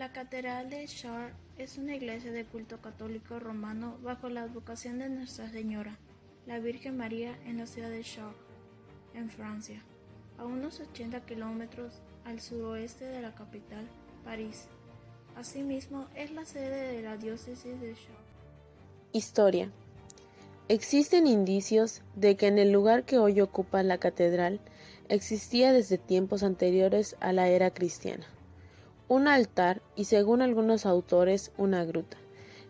La Catedral de Chartres es una iglesia de culto católico romano bajo la advocación de Nuestra Señora, la Virgen María, en la ciudad de Chartres, en Francia, a unos 80 kilómetros al suroeste de la capital, París. Asimismo, es la sede de la diócesis de Chartres. Historia. Existen indicios de que en el lugar que hoy ocupa la catedral existía desde tiempos anteriores a la era cristiana un altar y, según algunos autores, una gruta,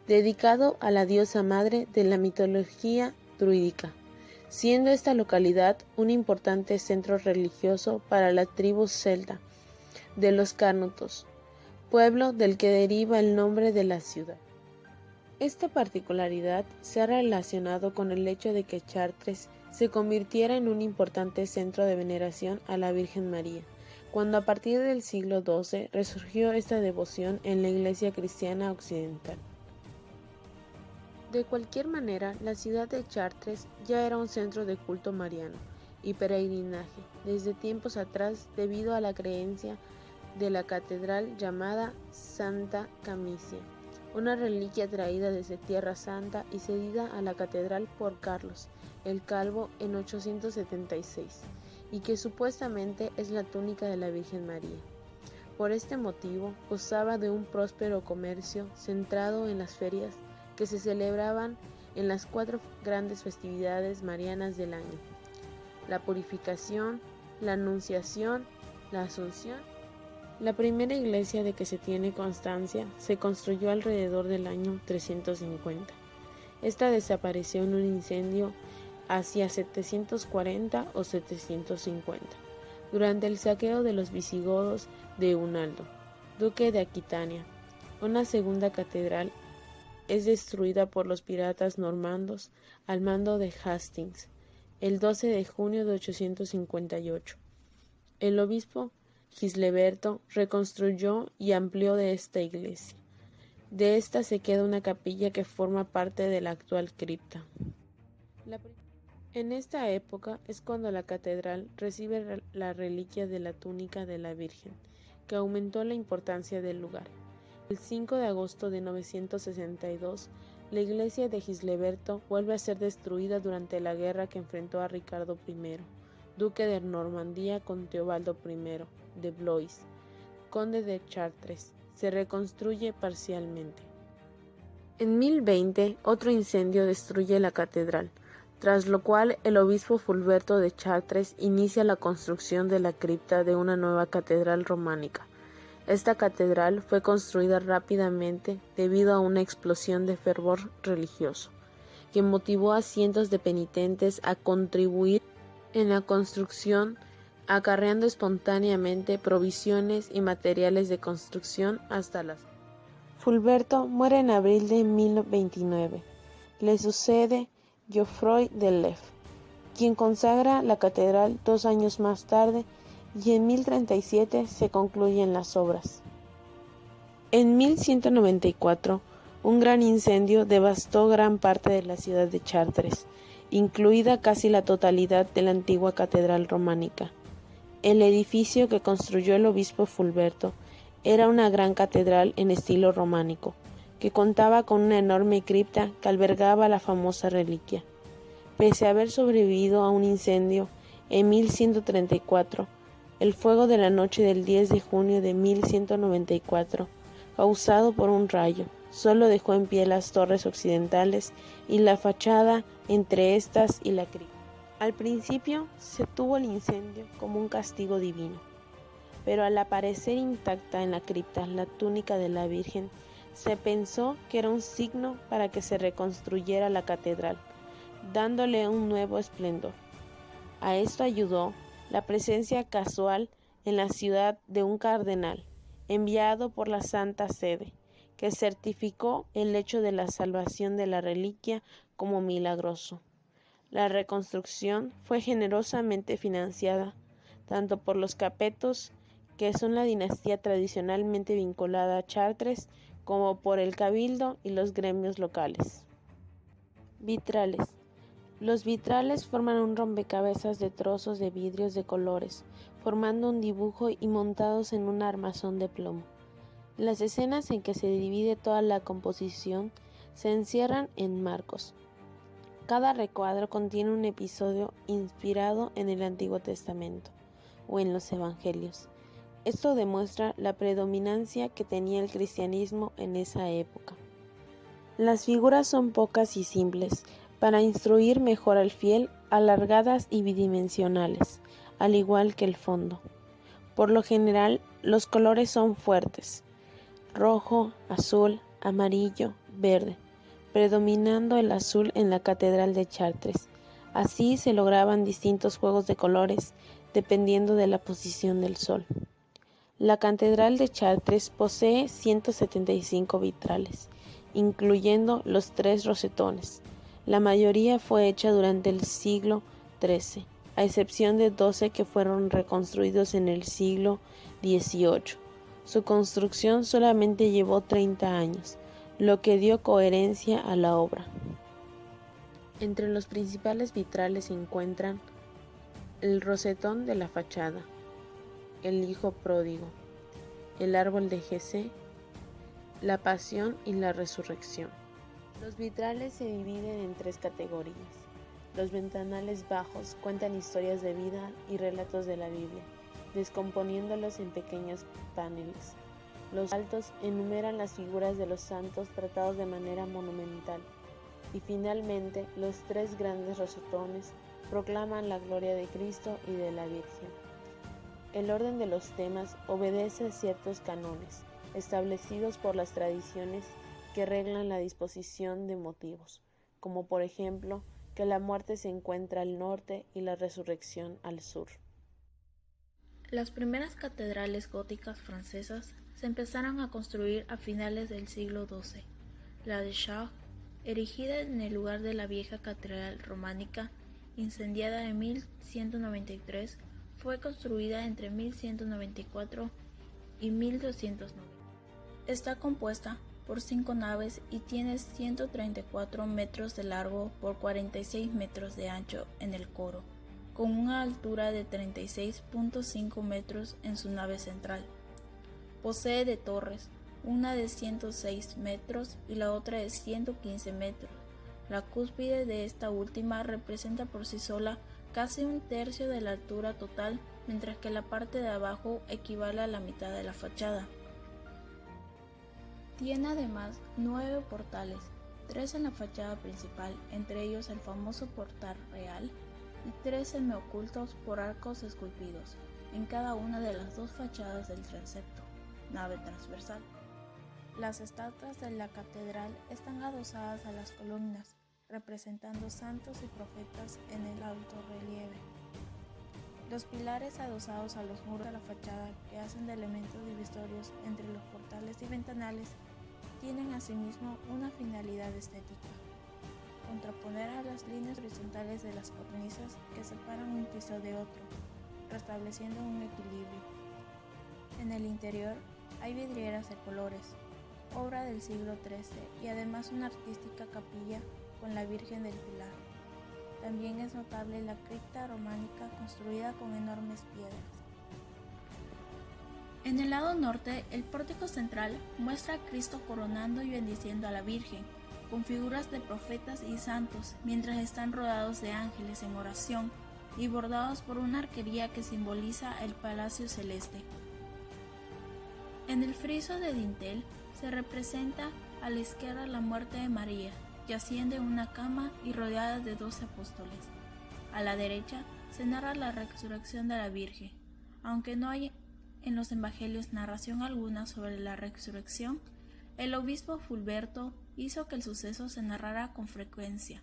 dedicado a la diosa madre de la mitología druídica, siendo esta localidad un importante centro religioso para la tribu celta de los Carnutos, pueblo del que deriva el nombre de la ciudad. Esta particularidad se ha relacionado con el hecho de que Chartres se convirtiera en un importante centro de veneración a la Virgen María, cuando a partir del siglo XII resurgió esta devoción en la Iglesia cristiana occidental. De cualquier manera, la ciudad de Chartres ya era un centro de culto mariano y peregrinaje desde tiempos atrás debido a la creencia de la catedral llamada Santa Camicia, una reliquia traída desde Tierra Santa y cedida a la catedral por Carlos el Calvo en 876, y que supuestamente es la túnica de la Virgen María. Por este motivo, gozaba de un próspero comercio centrado en las ferias que se celebraban en las 4 grandes festividades marianas del año: la Purificación, la Anunciación, la Asunción. La primera iglesia de que se tiene constancia se construyó alrededor del año 350. Esta desapareció en un incendio hacia 740 o 750, durante el saqueo de los visigodos de Unaldo, duque de Aquitania. Una segunda catedral es destruida por los piratas normandos al mando de Hastings el 12 de junio de 858. El obispo Gisleberto reconstruyó y amplió de esta iglesia. De esta se queda una capilla que forma parte de la actual cripta. En esta época es cuando la catedral recibe la reliquia de la túnica de la Virgen, que aumentó la importancia del lugar. El 5 de agosto de 962, la iglesia de Gisleberto vuelve a ser destruida durante la guerra que enfrentó a Ricardo I, duque de Normandía, con Teobaldo I de Blois, conde de Chartres. Se reconstruye parcialmente. En 1020, otro incendio destruye la catedral, tras lo cual el obispo Fulberto de Chartres inicia la construcción de la cripta de una nueva catedral románica. Esta catedral fue construida rápidamente debido a una explosión de fervor religioso, que motivó a cientos de penitentes a contribuir en la construcción, acarreando espontáneamente provisiones y materiales de construcción hasta las. Fulberto muere en abril de 1029. Le sucede Geoffroy de Leff, quien consagra la catedral 2 años más tarde, y en 1037 se concluyen las obras. En 1194, un gran incendio devastó gran parte de la ciudad de Chartres, incluida casi la totalidad de la antigua catedral románica. El edificio que construyó el obispo Fulberto era una gran catedral en estilo románico, que contaba con una enorme cripta que albergaba la famosa reliquia. Pese a haber sobrevivido a un incendio en 1134, el fuego de la noche del 10 de junio de 1194, causado por un rayo, solo dejó en pie las torres occidentales y la fachada entre estas y la cripta. Al principio se tuvo el incendio como un castigo divino, pero al aparecer intacta en la cripta la túnica de la Virgen, se pensó que era un signo para que se reconstruyera la catedral, dándole un nuevo esplendor. A esto ayudó la presencia casual en la ciudad de un cardenal, enviado por la Santa Sede, que certificó el hecho de la salvación de la reliquia como milagroso. La reconstrucción fue generosamente financiada, tanto por los capetos, que son la dinastía tradicionalmente vinculada a Chartres, como por el cabildo y los gremios locales. Vitrales. Los vitrales forman un rompecabezas de trozos de vidrios de colores, formando un dibujo y montados en un armazón de plomo. Las escenas en que se divide toda la composición se encierran en marcos. Cada recuadro contiene un episodio inspirado en el Antiguo Testamento o en los Evangelios. Esto demuestra la predominancia que tenía el cristianismo en esa época. Las figuras son pocas y simples, para instruir mejor al fiel, alargadas y bidimensionales, al igual que el fondo. Por lo general, los colores son fuertes: rojo, azul, amarillo, verde, predominando el azul en la Catedral de Chartres. Así se lograban distintos juegos de colores, dependiendo de la posición del sol. La Catedral de Chartres posee 175 vitrales, incluyendo los 3 rosetones. La mayoría fue hecha durante el siglo XIII, a excepción de 12 que fueron reconstruidos en el siglo XVIII. Su construcción solamente llevó 30 años, lo que dio coherencia a la obra. Entre los principales vitrales se encuentran el rosetón de la fachada, el Hijo Pródigo, el árbol de Jesé, la Pasión y la Resurrección. Los vitrales se dividen en 3 categorías. Los ventanales bajos cuentan historias de vida y relatos de la Biblia, descomponiéndolos en pequeños paneles. Los altos enumeran las figuras de los santos tratados de manera monumental. Y finalmente, los 3 grandes rosetones proclaman la gloria de Cristo y de la Virgen. El orden de los temas obedece a ciertos cánones, establecidos por las tradiciones que reglan la disposición de motivos, como por ejemplo que la muerte se encuentra al norte y la resurrección al sur. Las primeras catedrales góticas francesas se empezaron a construir a finales del siglo XII. La de Chartres, erigida en el lugar de la vieja catedral románica, incendiada en 1193, fue construida entre 1194 y 1290. Está compuesta por 5 naves y tiene 134 metros de largo por 46 metros de ancho en el coro, con una altura de 36.5 metros en su nave central. Posee de torres, una de 106 metros y la otra de 115 metros. La cúspide de esta última representa por sí sola casi un tercio de la altura total, mientras que la parte de abajo equivale a la mitad de la fachada. Tiene además 9 portales, 3 en la fachada principal, entre ellos el famoso portal real, y 3 semiocultos por arcos esculpidos, en cada una de las 2 fachadas del transepto, nave transversal. Las estatuas de la catedral están adosadas a las columnas, representando santos y profetas en el alto relieve. Los pilares adosados a los muros de la fachada, que hacen de elementos divisorios entre los portales y ventanales, tienen asimismo una finalidad estética: contraponer a las líneas horizontales de las cornisas que separan un piso de otro, restableciendo un equilibrio. En el interior hay vidrieras de colores, obra del siglo XIII, y además una artística capilla con la Virgen del Pilar. También es notable la cripta románica construida con enormes piedras. En el lado norte, el pórtico central muestra a Cristo coronando y bendiciendo a la Virgen, con figuras de profetas y santos, mientras están rodeados de ángeles en oración y bordados por una arquería que simboliza el palacio celeste. En el friso de dintel se representa a la izquierda la muerte de María, yaciendo en una cama y rodeada de 12 apóstoles. A la derecha se narra la resurrección de la Virgen. Aunque no hay en los evangelios narración alguna sobre la resurrección, el obispo Fulberto hizo que el suceso se narrara con frecuencia.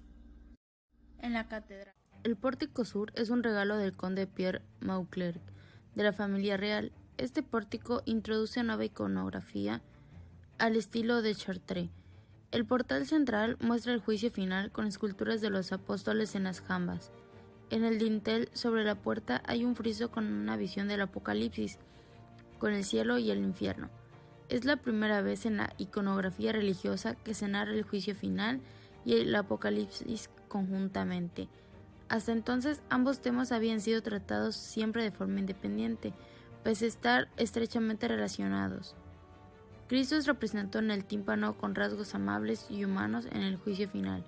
En la catedral. El pórtico sur es un regalo del conde Pierre Mauclerc, de la familia real. Este pórtico introduce nueva iconografía al estilo de Chartres. El portal central muestra el juicio final con esculturas de los apóstoles en las jambas. En el dintel sobre la puerta hay un friso con una visión del Apocalipsis, con el cielo y el infierno. Es la primera vez en la iconografía religiosa que se narra el juicio final y el Apocalipsis conjuntamente. Hasta entonces ambos temas habían sido tratados siempre de forma independiente, pese a estar estrechamente relacionados. Cristo es representado en el tímpano con rasgos amables y humanos en el juicio final.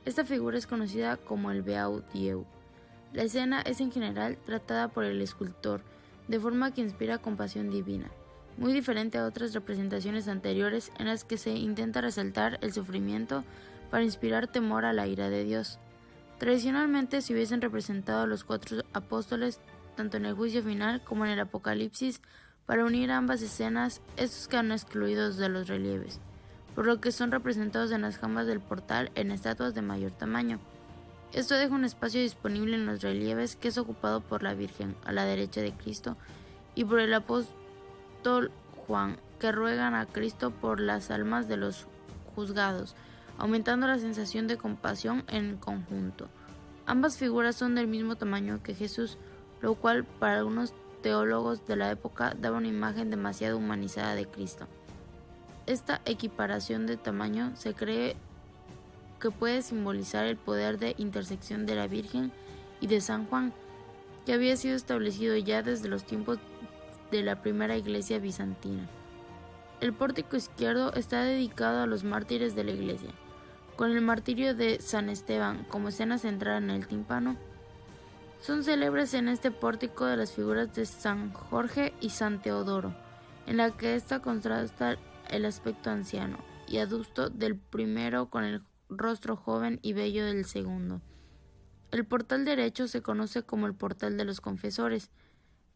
Esta figura es conocida como el Beau Dieu. La escena es en general tratada por el escultor, de forma que inspira compasión divina, muy diferente a otras representaciones anteriores en las que se intenta resaltar el sufrimiento para inspirar temor a la ira de Dios. Tradicionalmente se hubiesen representado a los 4 apóstoles tanto en el juicio final como en el Apocalipsis. Para unir ambas escenas, estos quedan excluidos de los relieves, por lo que son representados en las jambas del portal en estatuas de mayor tamaño. Esto deja un espacio disponible en los relieves que es ocupado por la Virgen a la derecha de Cristo y por el apóstol Juan, que ruegan a Cristo por las almas de los juzgados, aumentando la sensación de compasión en conjunto. Ambas figuras son del mismo tamaño que Jesús, lo cual para algunos teólogos de la época daba una imagen demasiado humanizada de Cristo. Esta equiparación de tamaño se cree que puede simbolizar el poder de intersección de la Virgen y de San Juan, que había sido establecido ya desde los tiempos de la primera iglesia bizantina. El pórtico izquierdo está dedicado a los mártires de la iglesia, con el martirio de San Esteban como escena central en el tímpano. Son célebres en este pórtico de las figuras de San Jorge y San Teodoro, en la que ésta contrasta el aspecto anciano y adusto del primero con el rostro joven y bello del segundo. El portal derecho se conoce como el portal de los confesores.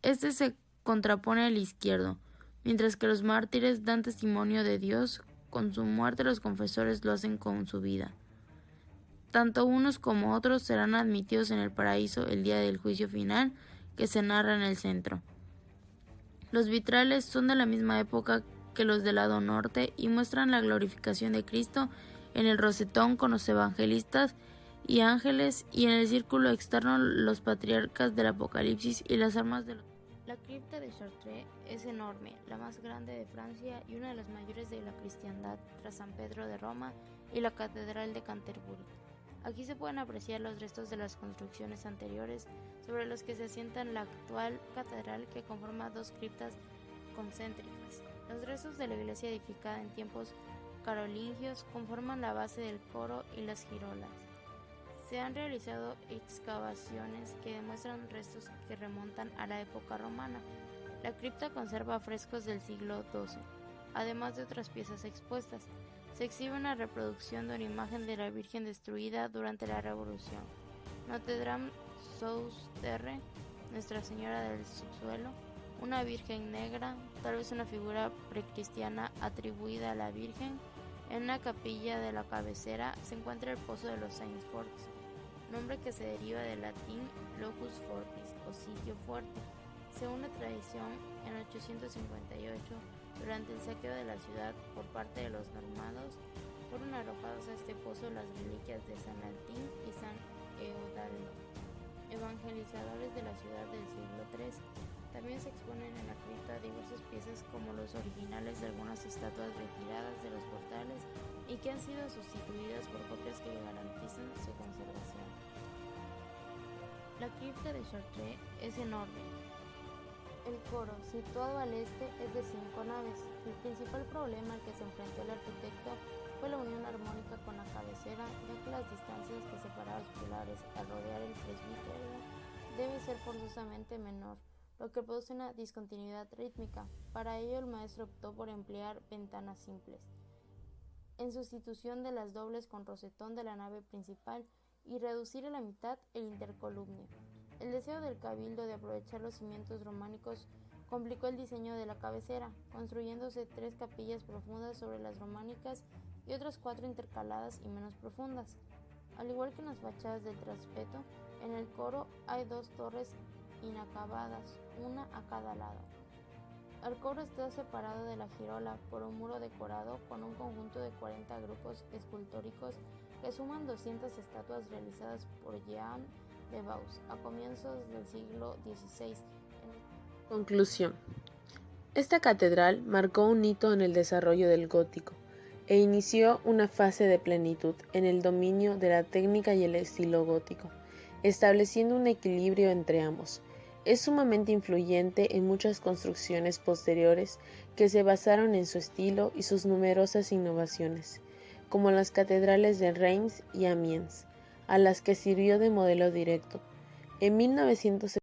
Este se contrapone al izquierdo, mientras que los mártires dan testimonio de Dios. Con su muerte los confesores lo hacen con su vida. Tanto unos como otros serán admitidos en el paraíso el día del juicio final, que se narra en el centro. Los vitrales son de la misma época que los del lado norte y muestran la glorificación de Cristo en el rosetón con los evangelistas y ángeles, y en el círculo externo los patriarcas del Apocalipsis y las armas de los... La cripta de Chartres es enorme, la más grande de Francia y una de las mayores de la cristiandad tras San Pedro de Roma y la Catedral de Canterbury. Aquí se pueden apreciar los restos de las construcciones anteriores sobre los que se asienta la actual catedral, que conforma 2 criptas concéntricas. Los restos de la iglesia edificada en tiempos carolingios conforman la base del coro y las girolas. Se han realizado excavaciones que demuestran restos que remontan a la época romana. La cripta conserva frescos del siglo XII, además de otras piezas expuestas. Se exhibe una reproducción de una imagen de la Virgen destruida durante la Revolución. Notre-Dame sous terre, Nuestra Señora del Subsuelo, una Virgen negra, tal vez una figura precristiana atribuida a la Virgen. En una capilla de la cabecera se encuentra el Pozo de los Saints Forts, nombre que se deriva del latín locus fortis, o sitio fuerte. Según la tradición, en 858, durante el saqueo de la ciudad por parte de los normandos, fueron arrojados a este pozo las reliquias de San Altín y San Eudaldo, evangelizadores de la ciudad del siglo III. También se exponen en la cripta diversas piezas como los originales de algunas estatuas retiradas de los portales y que han sido sustituidas por copias que garantizan su conservación. La cripta de Chartres es enorme. El coro, situado al este, es de 5 naves. El principal problema al que se enfrentó el arquitecto fue la unión armónica con la cabecera, ya que las distancias que separan los pilares al rodear el presbiterio debe ser forzosamente menor, lo que produce una discontinuidad rítmica. Para ello, el maestro optó por emplear ventanas simples, en sustitución de las dobles con rosetón de la nave principal, y reducir a la mitad el intercolumnio. El deseo del cabildo de aprovechar los cimientos románicos complicó el diseño de la cabecera, construyéndose 3 capillas profundas sobre las románicas y otras 4 intercaladas y menos profundas. Al igual que en las fachadas del transepto, en el coro hay 2 torres inacabadas, una a cada lado. El coro está separado de la girola por un muro decorado con un conjunto de 40 grupos escultóricos que suman 200 estatuas realizadas por Jean de Vaux a comienzos del siglo XVI. Conclusión. Esta catedral marcó un hito en el desarrollo del gótico e inició una fase de plenitud en el dominio de la técnica y el estilo gótico, estableciendo un equilibrio entre ambos. Es sumamente influyente en muchas construcciones posteriores que se basaron en su estilo y sus numerosas innovaciones, como las catedrales de Reims y Amiens, a las que sirvió de modelo directo. En 1970